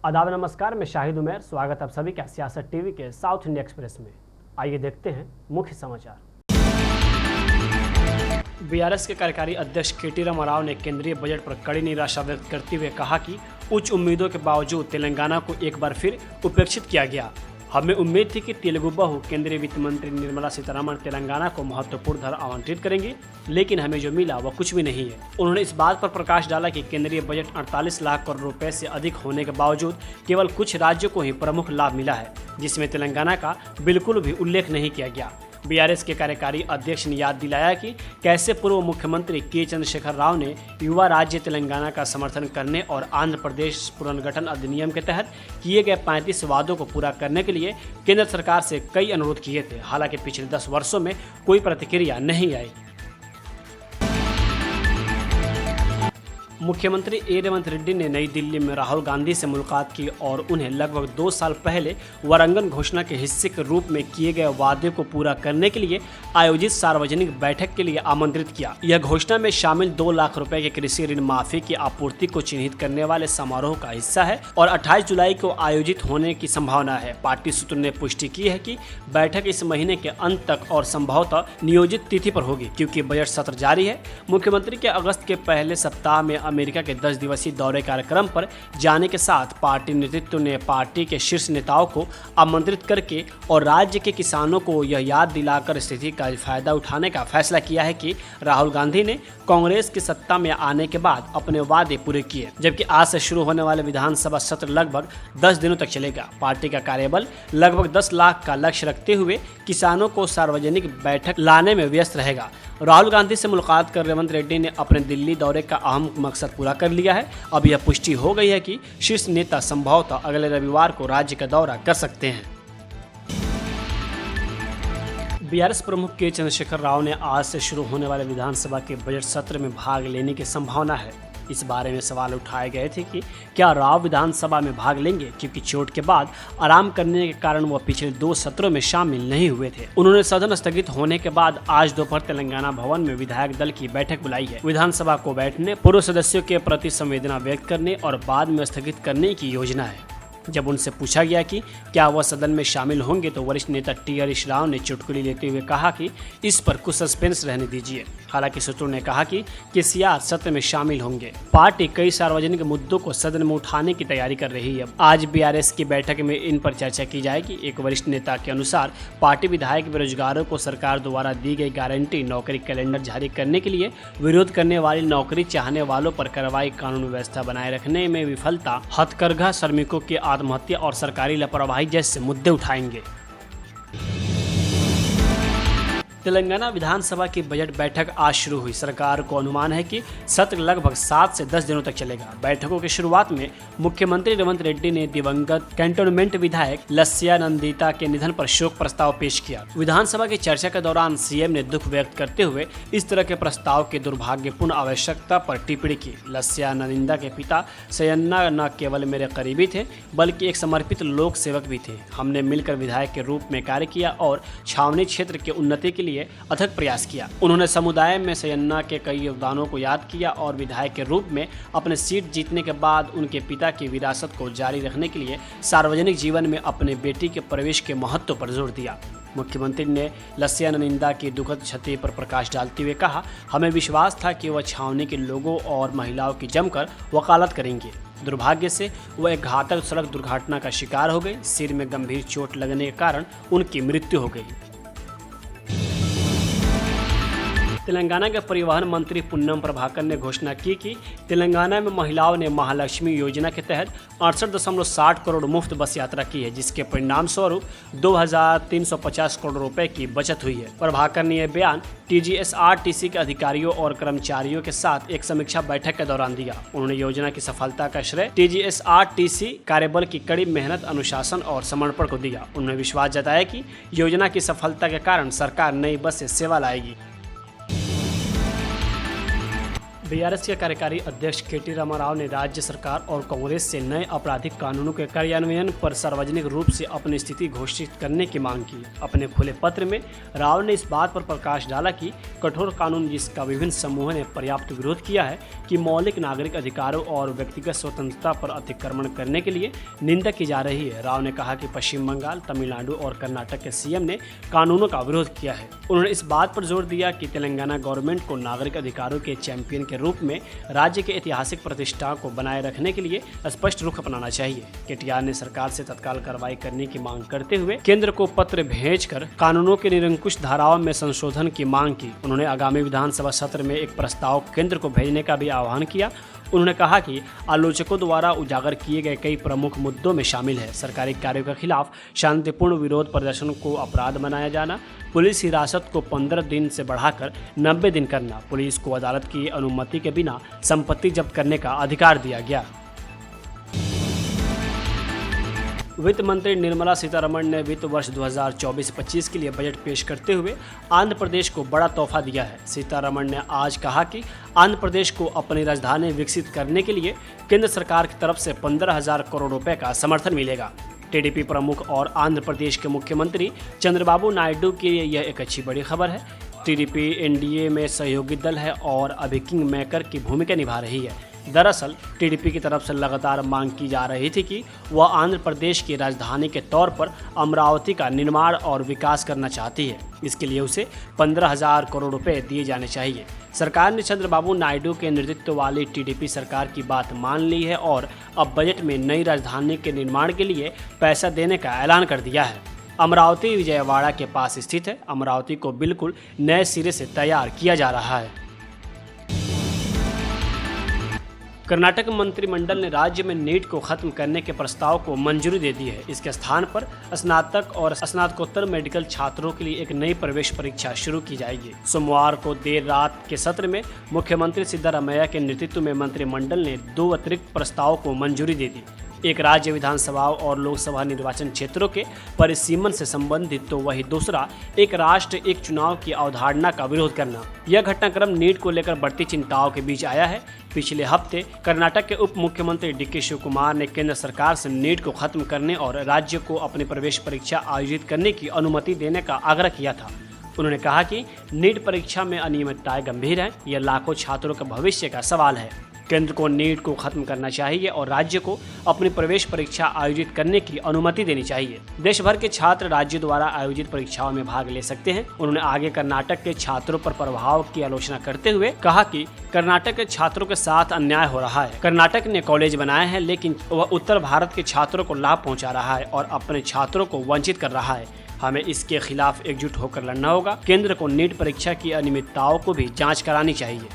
आदाब नमस्कार, मैं शाहिद उमर। स्वागत आप सभी का सियासत टीवी के साउथ इंडिया एक्सप्रेस में। आइए देखते हैं मुख्य समाचार। बीआरएस के कार्यकारी अध्यक्ष के.टी. रामाराव ने केंद्रीय बजट पर कड़ी निराशा व्यक्त करते हुए कहा कि उच्च उम्मीदों के बावजूद तेलंगाना को एक बार फिर उपेक्षित किया गया। हमें उम्मीद थी कि तेलुगु बहू केंद्रीय वित्त मंत्री निर्मला सीतारमण तेलंगाना को महत्वपूर्ण धन आवंटित करेंगी, लेकिन हमें जो मिला वह कुछ भी नहीं है। उन्होंने इस बात पर प्रकाश डाला कि केंद्रीय बजट 48 लाख करोड़ रुपए से अधिक होने के बावजूद केवल कुछ राज्यों को ही प्रमुख लाभ मिला है, जिसमें तेलंगाना का बिल्कुल भी उल्लेख नहीं किया गया। बीआरएस के कार्यकारी अध्यक्ष ने याद दिलाया कि कैसे पूर्व मुख्यमंत्री के चंद्रशेखर राव ने युवा राज्य तेलंगाना का समर्थन करने और आंध्र प्रदेश पुनर्गठन अधिनियम के तहत किए गए 35 वादों को पूरा करने के लिए केंद्र सरकार से कई अनुरोध किए थे। हालांकि पिछले 10 वर्षों में कोई प्रतिक्रिया नहीं आई। मुख्यमंत्री रेवंत रेड्डी ने नई दिल्ली में राहुल गांधी से मुलाकात की और उन्हें लगभग 2 साल पहले वारंगल घोषणा के हिस्से के रूप में किए गए वादे को पूरा करने के लिए आयोजित सार्वजनिक बैठक के लिए आमंत्रित किया। यह घोषणा में शामिल 2 लाख रुपए के कृषि ऋण माफी की आपूर्ति को चिन्हित करने वाले समारोह का हिस्सा है और 28 जुलाई को आयोजित होने की संभावना है। पार्टी सूत्रों ने पुष्टि की है कि बैठक इस महीने के अंत तक और संभवतः नियोजित तिथि पर होगी, क्योंकि बजट सत्र जारी है। मुख्यमंत्री के अगस्त के पहले सप्ताह में अमेरिका के 10 दिवसीय दौरे कार्यक्रम पर जाने के साथ पार्टी नेतृत्व ने पार्टी के शीर्ष नेताओं को आमंत्रित करके और राज्य के किसानों को यह याद दिलाकर स्थिति का फायदा उठाने का फैसला किया है कि राहुल गांधी ने कांग्रेस की सत्ता में आने के बाद अपने वादे पूरे किए, जबकि आज से शुरू होने वाले विधानसभा सत्र लगभग 10 दिनों तक चलेगा। पार्टी का कार्यबल लगभग 10 लाख का लक्ष्य रखते हुए किसानों को सार्वजनिक बैठक लाने में व्यस्त रहेगा। राहुल गांधी से मुलाकात कर रेवंत रेड्डी ने अपने दिल्ली दौरे का अहम मकसद पूरा कर लिया है। अब यह पुष्टि हो गई है कि शीर्ष नेता संभवतः अगले रविवार को राज्य का दौरा कर सकते हैं। बीआरएस प्रमुख के चंद्रशेखर राव ने आज से शुरू होने वाले विधानसभा के बजट सत्र में भाग लेने की संभावना है। इस बारे में सवाल उठाए गए थे कि क्या राव विधानसभा में भाग लेंगे, क्योंकि चोट के बाद आराम करने के कारण वह पिछले 2 सत्रों में शामिल नहीं हुए थे। उन्होंने सदन स्थगित होने के बाद आज दोपहर तेलंगाना भवन में विधायक दल की बैठक बुलाई है। विधानसभा को बैठने, पूर्व सदस्यों के प्रति संवेदना व्यक्त करने और बाद में स्थगित करने की योजना है। जब उनसे पूछा गया कि क्या वह सदन में शामिल होंगे तो वरिष्ठ नेता टी हरीश राव ने चुटकुली लेते हुए कहा कि इस पर कुछ सस्पेंस रहने दीजिए। हालांकि सूत्रों ने कहा कि केसीआर सत्र में शामिल होंगे। पार्टी कई सार्वजनिक मुद्दों को सदन में उठाने की तैयारी कर रही है। आज बीआरएस की बैठक में इन पर चर्चा की जाएगी। एक वरिष्ठ नेता के अनुसार पार्टी विधायक बेरोजगारों को सरकार द्वारा दी गई गारंटी नौकरी कैलेंडर जारी करने के लिए विरोध करने वाली नौकरी चाहने वालों पर कार्रवाई, कानून व्यवस्था बनाए रखने में विफलता, हथकरघा श्रमिकों के आत्महत्या और सरकारी लापरवाही जैसे मुद्दे उठाएंगे। तेलंगाना विधानसभा की बजट बैठक आज शुरू हुई। सरकार को अनुमान है कि सत्र लगभग 7 से 10 दिनों तक चलेगा। बैठकों की शुरुआत में मुख्यमंत्री रेवंत रेड्डी ने दिवंगत कैंटोनमेंट विधायक लस्या नंदिता के निधन पर शोक प्रस्ताव पेश किया। विधानसभा की चर्चा के दौरान सीएम ने दुख व्यक्त करते हुए इस तरह के प्रस्ताव की दुर्भाग्यपूर्ण आवश्यकता पर टिप्पणी की। लस्या नंदिता के पिता सयन्ना न केवल मेरे करीबी थे, बल्कि एक समर्पित लोक सेवक भी थे। हमने मिलकर विधायक के रूप में कार्य किया और छावनी क्षेत्र की उन्नति के लिए अथक प्रयास किया। उन्होंने समुदाय में सयन्ना के कई योगदानों को याद किया और विधायक के रूप में अपने सीट जीतने के बाद उनके पिता की विरासत को जारी रखने के लिए सार्वजनिक जीवन में अपने बेटी के प्रवेश के महत्व पर जोर दिया। मुख्यमंत्री ने लस्या नंदिता की दुखद क्षति पर प्रकाश डालते हुए कहा, हमें विश्वास था कि वह छावनी के लोगों और महिलाओं की जमकर वकालत करेंगे। दुर्भाग्य से वह एक घातक सड़क दुर्घटना का शिकार हो गई। सिर में गंभीर चोट लगने के कारण उनकी मृत्यु हो गई। तेलंगाना के परिवहन मंत्री पुन्नम प्रभाकर ने घोषणा की कि तेलंगाना में महिलाओं ने महालक्ष्मी योजना के तहत 68.60 करोड़ मुफ्त बस यात्रा की है, जिसके परिणाम स्वरूप 2350 करोड़ रुपए की बचत हुई है। प्रभाकर ने यह बयान टीजीएसआरटीसी के अधिकारियों और कर्मचारियों के साथ एक समीक्षा बैठक के दौरान दिया। उन्होंने योजना की सफलता का श्रेय टीजीएसआरटीसी कार्यबल की कड़ी मेहनत, अनुशासन और समर्पण को दिया। उन्होंने विश्वास जताया कि योजना की सफलता के कारण सरकार नई बसें सेवा लाएगी। बीआरएस के कार्यकारी अध्यक्ष केटी रामाराव ने राज्य सरकार और कांग्रेस से नए आपराधिक कानूनों के कार्यान्वयन पर सार्वजनिक रूप से अपनी स्थिति घोषित करने की मांग की। अपने खुले पत्र में राव ने इस बात पर प्रकाश डाला कि कठोर कानून जिसका विभिन्न समूहों ने पर्याप्त विरोध किया है कि मौलिक नागरिक अधिकारों और व्यक्तिगत स्वतंत्रता पर अतिक्रमण करने के लिए निंदा की जा रही है। राव ने कहा कि पश्चिम बंगाल, तमिलनाडु और कर्नाटक के सीएम ने कानूनों का विरोध किया है। उन्होंने इस बात पर जोर दिया कि तेलंगाना गवर्नमेंट को नागरिक अधिकारों के चैंपियन के रूप में राज्य के ऐतिहासिक प्रतिष्ठा को बनाए रखने के लिए स्पष्ट रुख अपनाना चाहिए। केटीआर ने सरकार से तत्काल कार्रवाई करने की मांग करते हुए केंद्र को पत्र भेजकर कानूनों के निरंकुश धाराओं में संशोधन की मांग की। उन्होंने आगामी विधानसभा सत्र में एक प्रस्ताव केंद्र को भेजने का भी आह्वान किया। उन्होंने कहा कि आलोचकों द्वारा उजागर किए गए कई प्रमुख मुद्दों में शामिल है सरकारी कार्यों के खिलाफ शांतिपूर्ण विरोध प्रदर्शन को अपराध बनाया जाना, पुलिस हिरासत को 15 दिन से बढ़ाकर 90 दिन करना, पुलिस को अदालत की अनुमति के बिना संपत्ति जब्त करने का अधिकार दिया गया। वित्त मंत्री निर्मला सीतारमण ने वित्त वर्ष 2024-25 के लिए बजट पेश करते हुए आंध्र प्रदेश को बड़ा तोहफा दिया है। सीतारमण ने आज कहा कि आंध्र प्रदेश को अपनी राजधानी विकसित करने के लिए केंद्र सरकार की तरफ से 15,000 करोड़ रुपए का समर्थन मिलेगा। टीडीपी प्रमुख और आंध्र प्रदेश के मुख्यमंत्री चंद्रबाबू नायडू के लिए यह एक अच्छी बड़ी खबर है। टीडीपी एनडीए में सहयोगी दल है और अभी किंग मेकर की भूमिका निभा रही है। दरअसल टीडीपी की तरफ से लगातार मांग की जा रही थी कि वह आंध्र प्रदेश की राजधानी के तौर पर अमरावती का निर्माण और विकास करना चाहती है। इसके लिए उसे 15,000 करोड़ रुपए दिए जाने चाहिए। सरकार ने चंद्रबाबू नायडू के नेतृत्व वाली टीडीपी सरकार की बात मान ली है और अब बजट में नई राजधानी के निर्माण के लिए पैसा देने का ऐलान कर दिया है। अमरावती विजयवाड़ा के पास स्थित है। अमरावती को बिल्कुल नए सिरे से तैयार किया जा रहा है। कर्नाटक मंत्रिमंडल ने राज्य में नीट को खत्म करने के प्रस्ताव को मंजूरी दे दी है। इसके स्थान पर स्नातक और स्नातकोत्तर मेडिकल छात्रों के लिए एक नई प्रवेश परीक्षा शुरू की जाएगी। सोमवार को देर रात के सत्र में मुख्यमंत्री सिद्धारमैया के नेतृत्व में मंत्रिमंडल ने 2 अतिरिक्त प्रस्तावों को मंजूरी दे दी। एक राज्य विधानसभाओं और लोकसभा निर्वाचन क्षेत्रों के परिसीमन से संबंधित तो वही दूसरा एक राष्ट्र एक चुनाव की अवधारणा का विरोध करना। यह घटनाक्रम नीट को लेकर बढ़ती चिंताओं के बीच आया है। पिछले हफ्ते कर्नाटक के उप मुख्यमंत्री डीके शिवकुमार ने केंद्र सरकार से नीट को खत्म करने और राज्य को अपनी प्रवेश परीक्षा आयोजित करने की अनुमति देने का आग्रह किया था। उन्होंने कहा कि नीट परीक्षा में अनियमितताएं गंभीर हैं। यह लाखों छात्रों के भविष्य का सवाल है। केंद्र को नीट को खत्म करना चाहिए और राज्य को अपनी प्रवेश परीक्षा आयोजित करने की अनुमति देनी चाहिए। देश भर के छात्र राज्य द्वारा आयोजित परीक्षाओं में भाग ले सकते हैं। उन्होंने आगे कर्नाटक के छात्रों पर प्रभाव की आलोचना करते हुए कहा कि कर्नाटक के छात्रों के साथ अन्याय हो रहा है। कर्नाटक ने कॉलेज बनाए हैं लेकिन वह उत्तर भारत के छात्रों को लाभ पहुँचा रहा है और अपने छात्रों को वंचित कर रहा है। हमें इसके खिलाफ एकजुट होकर लड़ना होगा। केंद्र को नीट परीक्षा की अनियमितताओं को भी जांच करानी चाहिए।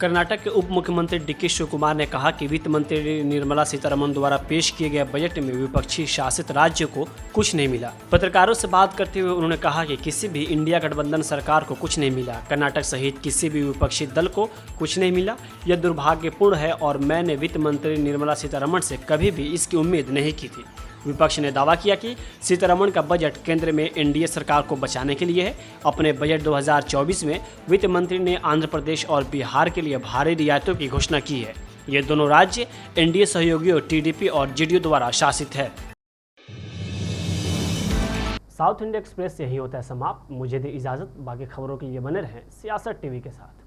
कर्नाटक के उप मुख्यमंत्री डीके शिवकुमार ने कहा कि वित्त मंत्री निर्मला सीतारमण द्वारा पेश किए गए बजट में विपक्षी शासित राज्य को कुछ नहीं मिला। पत्रकारों से बात करते हुए उन्होंने कहा कि किसी भी इंडिया गठबंधन सरकार को कुछ नहीं मिला। कर्नाटक सहित किसी भी विपक्षी दल को कुछ नहीं मिला। यह दुर्भाग्यपूर्ण है और मैंने वित्त मंत्री निर्मला सीतारमण से कभी भी इसकी उम्मीद नहीं की थी। विपक्ष ने दावा किया कि सीतारमण का बजट केंद्र में एनडीए सरकार को बचाने के लिए है। अपने बजट 2024 में वित्त मंत्री ने आंध्र प्रदेश और बिहार के लिए भारी रियायतों की घोषणा की है। ये दोनों राज्य एनडीए सहयोगियों टीडीपी और जेडीयू द्वारा शासित है। साउथ इंडिया एक्सप्रेस यही होता है समाप्त। मुझे दे इजाजत। बाकी खबरों के लिए बने रहें सियासत टीवी के साथ।